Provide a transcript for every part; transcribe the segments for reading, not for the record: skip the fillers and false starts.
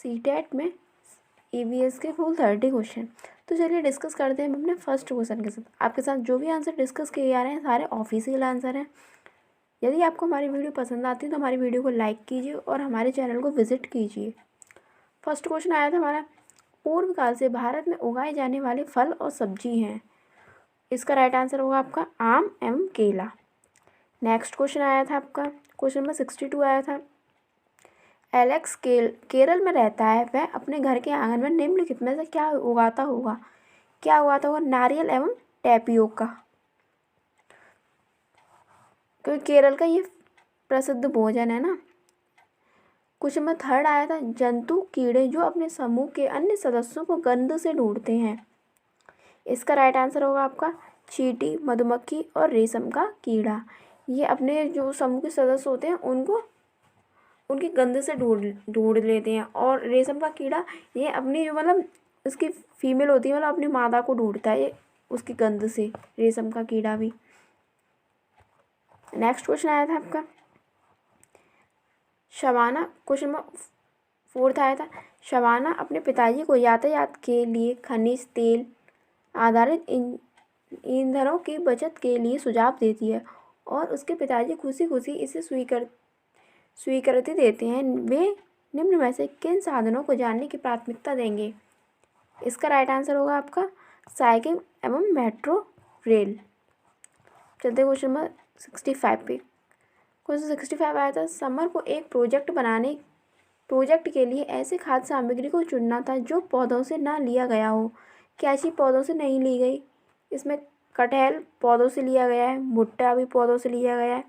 CTET में EVS के full 30 question. तो चलिए डिस्कस करते हैं हम अपने फर्स्ट क्वेश्चन के साथ। आपके साथ जो भी आंसर डिस्कस किए जा रहे हैं सारे ऑफिशियल आंसर हैं। यदि आपको हमारी वीडियो पसंद आती है तो हमारी वीडियो को लाइक कीजिए और हमारे चैनल को विजिट कीजिए। फर्स्ट क्वेश्चन आया था हमारा, पूर्व काल से भारत में उगाए जाने वाले फल और सब्जी हैं। इसका राइट आंसर होगा आपका आम एवं केला। नेक्स्ट क्वेश्चन आया था आपका, क्वेश्चन नंबर 62 आया था, एलेक्स केरल में रहता है, वह अपने घर के आंगन में निम्नलिखित में से क्या उगाता होगा? क्या उगाता होगा? नारियल एवं टैपियोका, क्योंकि केरल का ये प्रसिद्ध भोजन है ना। क्वेश्चन नंबर 3 आया था, जंतु कीड़े जो अपने समूह के अन्य सदस्यों को गंध से ढूंढते हैं। इसका राइट आंसर होगा आपका चींटी, मधुमक्खी और रेशम का कीड़ा। ये अपने जो समूह के सदस्य होते हैं उनको उनकी गंध से ढूंढ लेते हैं। और रेशम का कीड़ा ये अपनी जो मतलब इसकी फीमेल होती है मतलब अपनी मादा को ढूंढता है ये उसकी गंध से, रेशम का कीड़ा भी। नेक्स्ट क्वेश्चन आया था आपका शबाना, क्वेश्चन नंबर 4 आया था, शबाना अपने पिताजी को यातायात के लिए खनिज तेल आधारित ईंधनों की बचत के लिए सुझाव देती है और उसके पिताजी खुशी खुशी इसे स्वीकृति देते हैं। वे निम्न में से किन साधनों को जानने की प्राथमिकता देंगे? इसका राइट आंसर होगा आपका साइकिल एवं मेट्रो रेल। चलते क्वेश्चन नंबर 65 पे। क्वेश्चन 65 आया था, समर को एक प्रोजेक्ट के लिए ऐसे खाद्य सामग्री को चुनना था जो पौधों से ना लिया गया हो। क्या चीज़ पौधों से नहीं ली गई? इसमें कटहल पौधों से लिया गया है, भुट्टा भी पौधों से लिया गया है,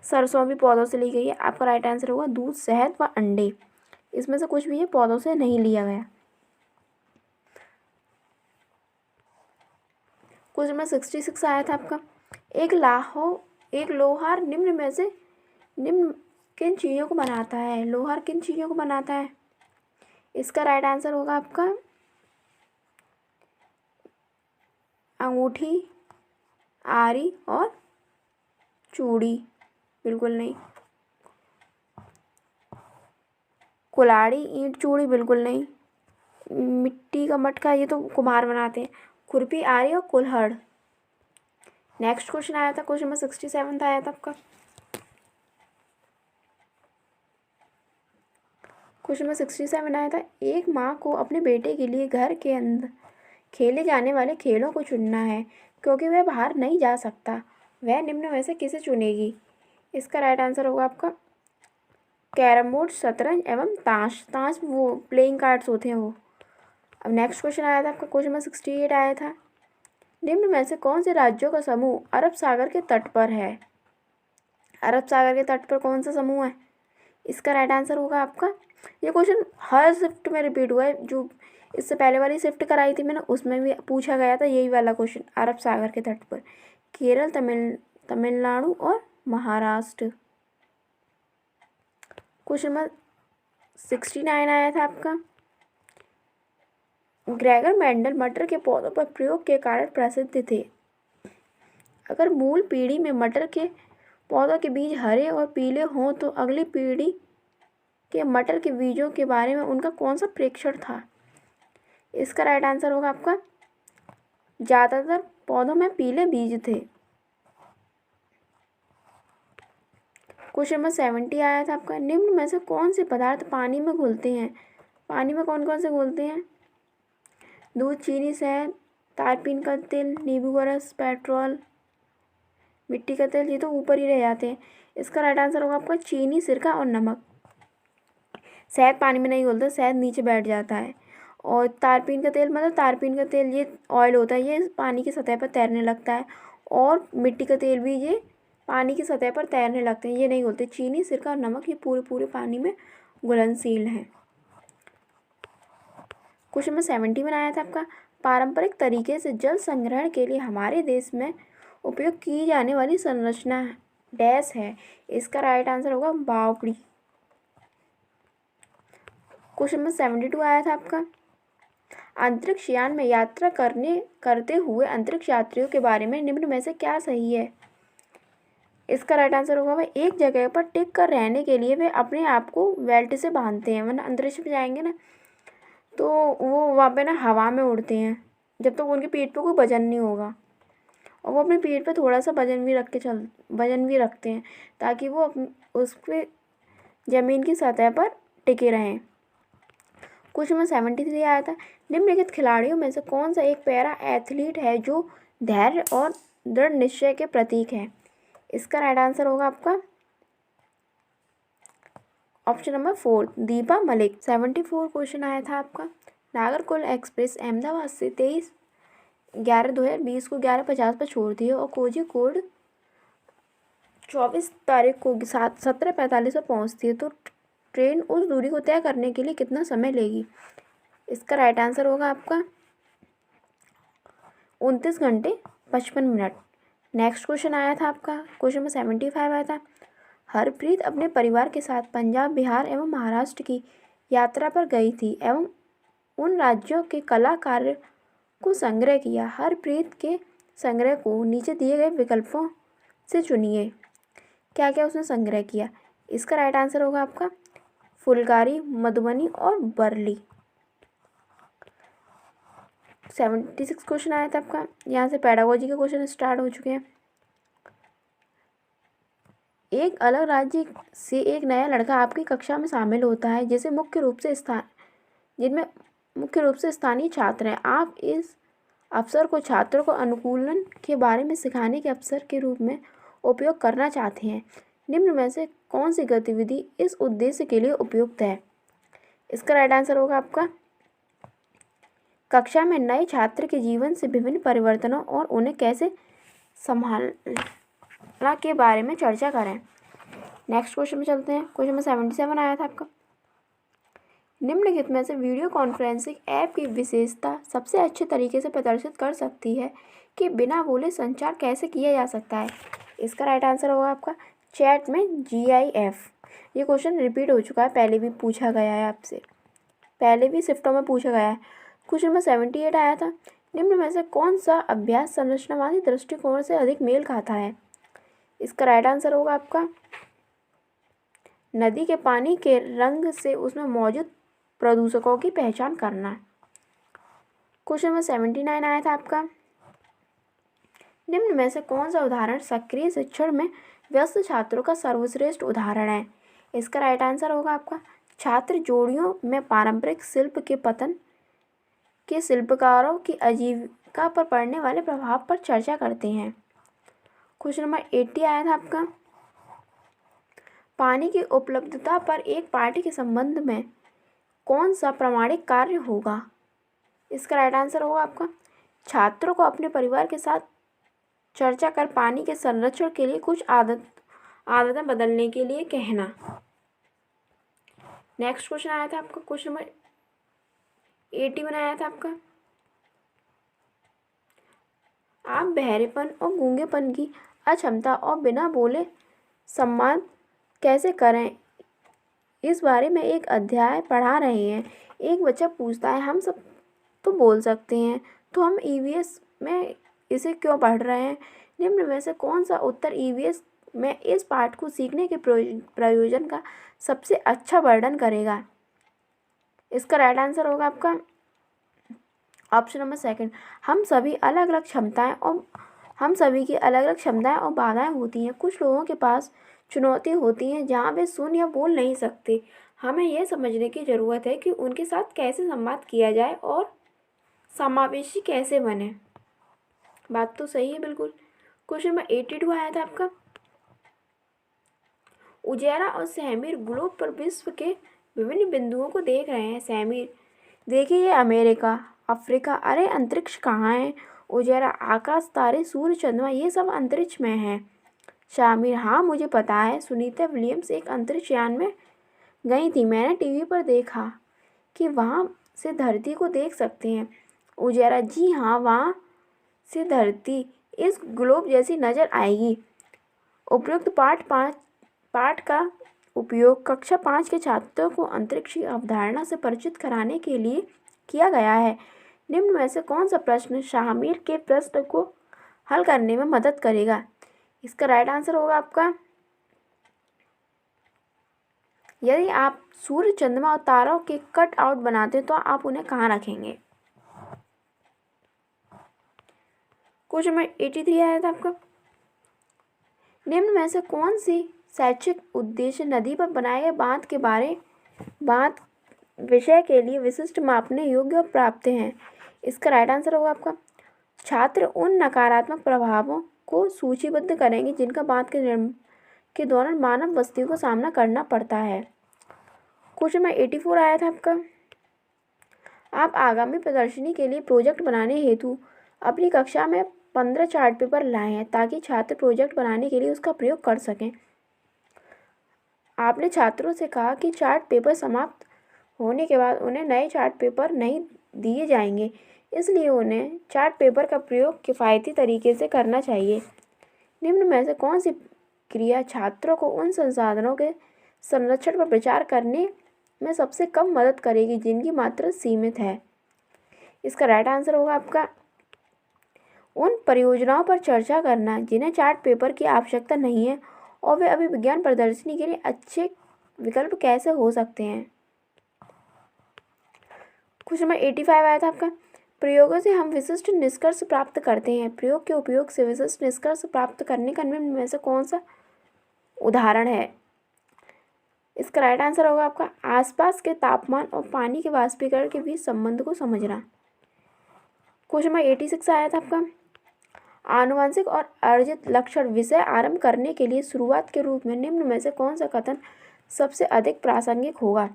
सरसों भी पौधों से ली गई है। आपका राइट आंसर होगा दूध, शहद व अंडे। इसमें से कुछ भी ये पौधों से नहीं लिया गया। क्वेश्चन नंबर 66 आया था आपका, एक लोहार निम्न किन चीज़ों को बनाता है? लोहार किन चीज़ों को बनाता है? इसका राइट आंसर होगा आपका अंगूठी, आरी और चूड़ी। बिल्कुल नहीं। कुल्हाड़ी, ईंट, चूड़ी बिल्कुल नहीं। मिट्टी का मटका ये तो कुम्हार बनाते हैं। खुरपी, आरी और कुल्हड़। नेक्स्ट क्वेश्चन आया था, क्वेश्चन नंबर 67 आया था आपका। क्वेश्चन नंबर 67 आया था, एक माँ को अपने बेटे के लिए घर के अंदर खेले जाने वाले खेलों को चुनना है क्योंकि वह बाहर नहीं जा सकता। वह निम्न में से किसे चुनेगी? इसका राइट आंसर होगा आपका कैरम बोर्ड, शतरंज एवं ताश। ताश वो प्लेइंग कार्ड्स होते हैं वो। अब नेक्स्ट क्वेश्चन आया था आपका, क्वेश्चन नंबर 68 आया था, निम्न में से कौन से राज्यों का समूह अरब सागर के तट पर है? अरब सागर के तट पर कौन सा समूह है? इसका राइट आंसर होगा आपका, ये क्वेश्चन हर शिफ्ट में रिपीट हुआ है, जो इससे पहले वाली शिफ्ट कराई थी मैंने उसमें भी पूछा गया था यही वाला क्वेश्चन। अरब सागर के तट पर केरल, तमिलनाडु और महाराष्ट्र। क्वेश्चन नंबर 69 आया था आपका, ग्रेगर मेंडल मटर के पौधों पर प्रयोग के कारण प्रसिद्ध थे। अगर मूल पीढ़ी में मटर के पौधों के बीज हरे और पीले हों तो अगली पीढ़ी के मटर के बीजों के बारे में उनका कौन सा प्रेक्षण था? इसका राइट आंसर होगा आपका ज़्यादातर पौधों में पीले बीज थे। क्वेश्चन नंबर 70 आया था आपका, निम्न में से कौन से पदार्थ पानी में घुलते हैं? पानी में कौन कौन से घुलते हैं? दूध, चीनी, शहद, तारपीन का तेल, नींबू का रस, पेट्रोल, मिट्टी का तेल। ये तो ऊपर ही रह जाते हैं। इसका राइट आंसर होगा आपका चीनी, सिरका और नमक। शहद पानी में नहीं घुलता, शहद नीचे बैठ जाता है। और तारपीन का तेल मतलब तारपीन का तेल ये ऑयल होता है, ये पानी की सतह पर तैरने लगता है। और मिट्टी का तेल भी ये पानी की सतह पर तैरने लगते हैं, ये नहीं घुलते। चीनी, सिरका और नमक ये पूरे पानी में घुलनशील हैं। क्वेश्चन नंबर 70 में आया था आपका, पारंपरिक तरीके से जल संग्रहण के लिए हमारे देश में उपयोग की जाने वाली संरचना डैश है? इसका राइट आंसर होगा बावड़ी। क्वेश्चन नंबर 72 आया था आपका, अंतरिक्ष यान में यात्रा करते हुए अंतरिक्ष यात्रियों के बारे में निम्न में से क्या सही है? इसका राइट आंसर होगा भाई एक जगह पर टिक कर रहने के लिए वे अपने आप को बेल्ट से बांधते हैं, वरना अंतरिक्ष में जाएंगे ना तो वो वहाँ पे ना हवा में उड़ते हैं जब तक उनकी पीठ पे कोई वजन नहीं होगा, और वो अपनी पीठ पे थोड़ा सा वजन भी रखते हैं ताकि वो उस पर ज़मीन की सतह पर टिके रहें। क्वेश्चन नंबर 73 आया था, निम्नलिखित खिलाड़ियों में से कौन सा एक पैरा एथलीट है जो धैर्य और दृढ़ निश्चय के प्रतीक है? इसका राइट आंसर होगा आपका option number 4 Deepa Malik. 74 question आया था आपका, नागरकोइल एक्सप्रेस अहमदाबाद से 23/11/2020 को 11:50 पर छोड़ती है और कोझिकोड 24 तारीख को 17:45 पर पहुंचती है, तो ट्रेन उस दूरी को तय करने के लिए कितना समय लेगी? इसका राइट आंसर होगा आपका 29 घंटे 55 मिनट। नेक्स्ट क्वेश्चन आया था आपका, क्वेश्चन नंबर 75 आया था, हरप्रीत अपने परिवार के साथ पंजाब, बिहार एवं महाराष्ट्र की यात्रा पर गई थी एवं उन राज्यों के कला कार्य को संग्रह किया। हरप्रीत के संग्रह को नीचे दिए गए विकल्पों से चुनिए। क्या क्या उसने संग्रह किया? इसका राइट आंसर होगा आपका फुलकारी, मधुबनी और बरली। 76 क्वेश्चन आया था आपका, यहाँ से पेडागोजी के क्वेश्चन स्टार्ट हो चुके हैं। एक अलग राज्य से एक नया लड़का आपकी कक्षा में शामिल होता है जिनमें मुख्य रूप से स्थानीय छात्र हैं। आप इस अवसर को छात्रों को अनुकूलन के बारे में सिखाने के अवसर के रूप में उपयोग करना चाहते हैं। निम्न में से कौन सी गतिविधि इस उद्देश्य के लिए उपयुक्त है? इसका राइट आंसर होगा आपका कक्षा में नए छात्र के जीवन से विभिन्न परिवर्तनों और उन्हें कैसे संभालना के बारे में चर्चा करें। नेक्स्ट क्वेश्चन में चलते हैं। क्वेश्चन में 77 आया था आपका, निम्नलिखित में से वीडियो कॉन्फ्रेंसिंग ऐप की विशेषता सबसे अच्छे तरीके से प्रदर्शित कर सकती है कि बिना बोले संचार कैसे किया जा सकता है? इसका राइट आंसर होगा आपका चैट में GIF। ये क्वेश्चन रिपीट हो चुका है, पहले भी पूछा गया है आपसे, पहले भी शिफ्टों में पूछा गया है। क्वेश्चन में 78 आया था, निम्न में से कौन सा अभ्यास संरचनावादी दृष्टिकोण से अधिक मेल खाता है? इसका राइट आंसर होगा आपका नदी के पानी के रंग से उसमें मौजूद प्रदूषकों की पहचान करना। क्वेश्चन में 79 आया था आपका, निम्न में से कौन सा उदाहरण सक्रिय शिक्षण में व्यस्त छात्रों का सर्वश्रेष्ठ उदाहरण है? इसका राइट आंसर होगा आपका छात्र जोड़ियों में पारंपरिक शिल्प के पतन के शिल्पकारों की आजीविका पर पड़ने वाले प्रभाव पर चर्चा करते हैं। क्वेश्चन नंबर 80 आया था आपका, पानी की उपलब्धता पर एक पार्टी के संबंध में कौन सा प्रामाणिक कार्य होगा? इसका राइट आंसर होगा आपका छात्रों को अपने परिवार के साथ चर्चा कर पानी के संरक्षण के लिए कुछ आदतें बदलने के लिए कहना। नेक्स्ट क्वेश्चन आया था आपका, क्वेश्चन नंबर 81 आया था आपका, आप बहरेपन और गूंगेपन की अक्षमता और बिना बोले संवाद कैसे करें, इस बारे में एक अध्याय पढ़ा रहे हैं। एक बच्चा पूछता है, हम सब तो बोल सकते हैं तो हम EVS में इसे क्यों पढ़ रहे हैं? निम्न में से कौन सा उत्तर EVS में इस पाठ को सीखने के प्रयोजन का सबसे अच्छा वर्णन करेगा? इसका राइट आंसर होगा आपका ऑप्शन नंबर 2 हम सभी की अलग अलग क्षमताएं और बाधाएं होती हैं। कुछ लोगों के पास चुनौती होती हैं जहां वे सुन या बोल नहीं सकते। हमें यह समझने की ज़रूरत है कि उनके साथ कैसे संवाद किया जाए और समावेशी कैसे बने। बात तो सही है बिल्कुल। क्वेश्चन नंबर 82 आया था आपका, उजैरा और सहमीर ग्लोब पर विश्व के विभिन्न बिंदुओं को देख रहे हैं। सहमीर, देखिए ये अमेरिका, अफ्रीका, अरे अंतरिक्ष कहाँ है? उजैरा, आकाश, तारे, सूर्य, चंद्रमा, ये सब अंतरिक्ष में है। शामिर, हाँ मुझे पता है, सुनीता विलियम्स एक अंतरिक्ष यान में गई थी, मैंने टीवी पर देखा कि वहाँ से धरती को देख सकते हैं। उजैरा, जी हाँ, वहाँ से धरती इस ग्लोब जैसी नज़र आएगी। उपयुक्त पाठ का उपयोग कक्षा 5 के छात्रों को अंतरिक्ष की अवधारणा से परिचित कराने के लिए किया गया है। निम्न में से कौन सा प्रश्न शामिर के प्रश्न को हल करने में मदद करेगा? इसका राइट आंसर होगा आपका, यदि आप सूर्य, चंद्रमा और तारों के कट आउट बनाते तो आप उन्हें कहाँ रखेंगे। क्वेश्चन नंबर 83 आया था आपका, निम्न में से कौन सी शैक्षिक उद्देश्य नदी पर बनाए गए बांध विषय के लिए विशिष्ट, मापने योग्य और प्राप्त हैं। इसका राइट आंसर होगा आपका, छात्र उन नकारात्मक प्रभावों को सूचीबद्ध करेंगे जिनका बांध के निर्माण के दौरान मानव बस्ती को सामना करना पड़ता है। क्वेश्चन नंबर 84 आया था आपका, आप आगामी प्रदर्शनी के लिए प्रोजेक्ट बनाने हेतु अपनी कक्षा में 15 चार्ट पेपर लाए हैं ताकि छात्र प्रोजेक्ट बनाने के लिए उसका प्रयोग कर सकें। आपने छात्रों से कहा कि चार्ट पेपर समाप्त होने के बाद उन्हें नए चार्ट पेपर नहीं दिए जाएंगे, इसलिए उन्हें चार्ट पेपर का प्रयोग किफ़ायती तरीके से करना चाहिए। निम्न में से कौन सी क्रिया छात्रों को उन संसाधनों के संरक्षण पर विचार करने में सबसे कम मदद करेगी जिनकी मात्रा सीमित है। इसका राइट आंसर होगा आपका, उन परियोजनाओं पर चर्चा करना जिन्हें चार्ट पेपर की आवश्यकता नहीं है और वे अभी विज्ञान प्रदर्शनी के लिए अच्छे विकल्प कैसे हो सकते हैं। क्वेश्चन नंबर 85 आया था आपका, प्रयोगों से हम विशिष्ट निष्कर्ष प्राप्त करते हैं। प्रयोग के उपयोग से विशिष्ट निष्कर्ष प्राप्त करने का निम्न में से कौन सा उदाहरण है। इसका राइट आंसर होगा आपका, आसपास के तापमान और पानी के वाष्पीकरण के बीच संबंध को समझना। क्वेश्चन नंबर 86 आया था आपका, आनुवंशिक और अर्जित लक्षण विषय आरंभ करने के लिए शुरुआत के रूप में निम्न में से कौन सा कथन सबसे अधिक प्रासंगिक होगा।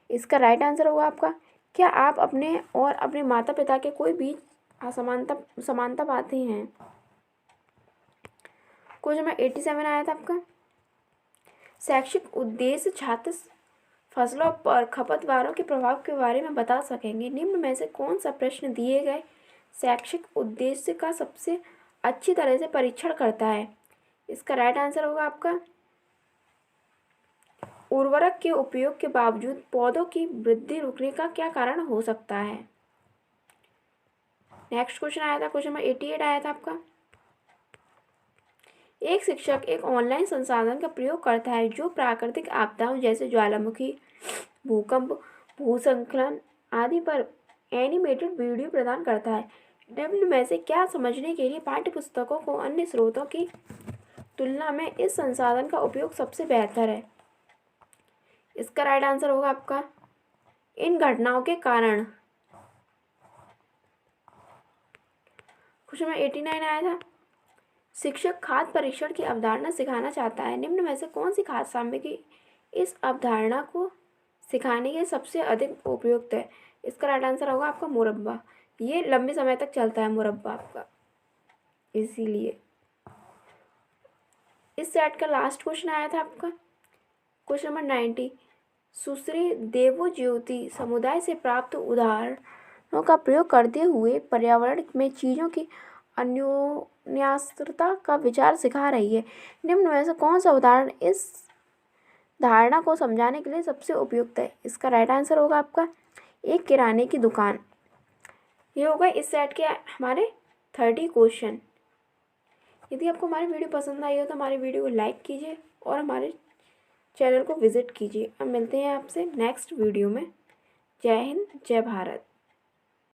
इसका राइट आंसर होगा आपका, क्या आप अपने और अपने माता पिता के कोई बीच समानता पाते हैं। क्वेश्चन नंबर 87 आया था आपका, शैक्षिक उद्देश्य छात्र फसलों पर खरपतवारों के प्रभाव के बारे में बता सकेंगे। निम्न में से कौन सा प्रश्न दिए गए शैक्षिक उद्देश्य का सबसे अच्छी तरह से परीक्षण करता है। इसका राइट आंसर होगा आपका, उर्वरक के उपयोग के बावजूद पौधों की वृद्धि रुकने का क्या कारण हो सकता है। नेक्स्ट क्वेश्चन आया था, क्वेश्चन नंबर 88 आया था आपका, एक शिक्षक एक ऑनलाइन संसाधन का प्रयोग करता है जो प्राकृतिक आपदाओं जैसे ज्वालामुखी, भूकंप, भूस्खलन आदि पर एनिमेटेड वीडियो प्रदान करता है। निम्न में से क्या समझने के लिए पाठ्यपुस्तकों को अन्य स्रोतों की तुलना में इस संसाधन का उपयोग सबसे बेहतर है। इसका राइट आंसर होगा आपका, इन घटनाओं के कारण। क्वेश्चन नंबर 89 आया था, शिक्षक खाद्य परीक्षण की अवधारणा सिखाना चाहता है। निम्न में से कौन सी खाद्य सामग्री इस अवधारणा को सिखाने के सबसे अधिक उपयुक्त है। इसका राइट आंसर होगा आपका मुरब्बा, ये लंबे समय तक चलता है मुरब्बा आपका, इसीलिए। इस सेट का लास्ट क्वेश्चन आया था आपका, क्वेश्चन नंबर 90, सुश्री देवज्योति समुदाय से प्राप्त उदाहरणों का प्रयोग करते हुए पर्यावरण में चीज़ों की अन्योन्याश्रितता का विचार सिखा रही है। निम्न में से कौन सा उदाहरण इस धारणा को समझाने के लिए सबसे उपयुक्त है। इसका राइट आंसर होगा आपका, एक किराने की दुकान। ये होगा इस सेट के हमारे 30 क्वेश्चन। यदि आपको हमारी वीडियो पसंद आई हो तो हमारी वीडियो को लाइक कीजिए और हमारे चैनल को विजिट कीजिए। अब मिलते हैं आपसे नेक्स्ट वीडियो में। जय हिंद, जय भारत।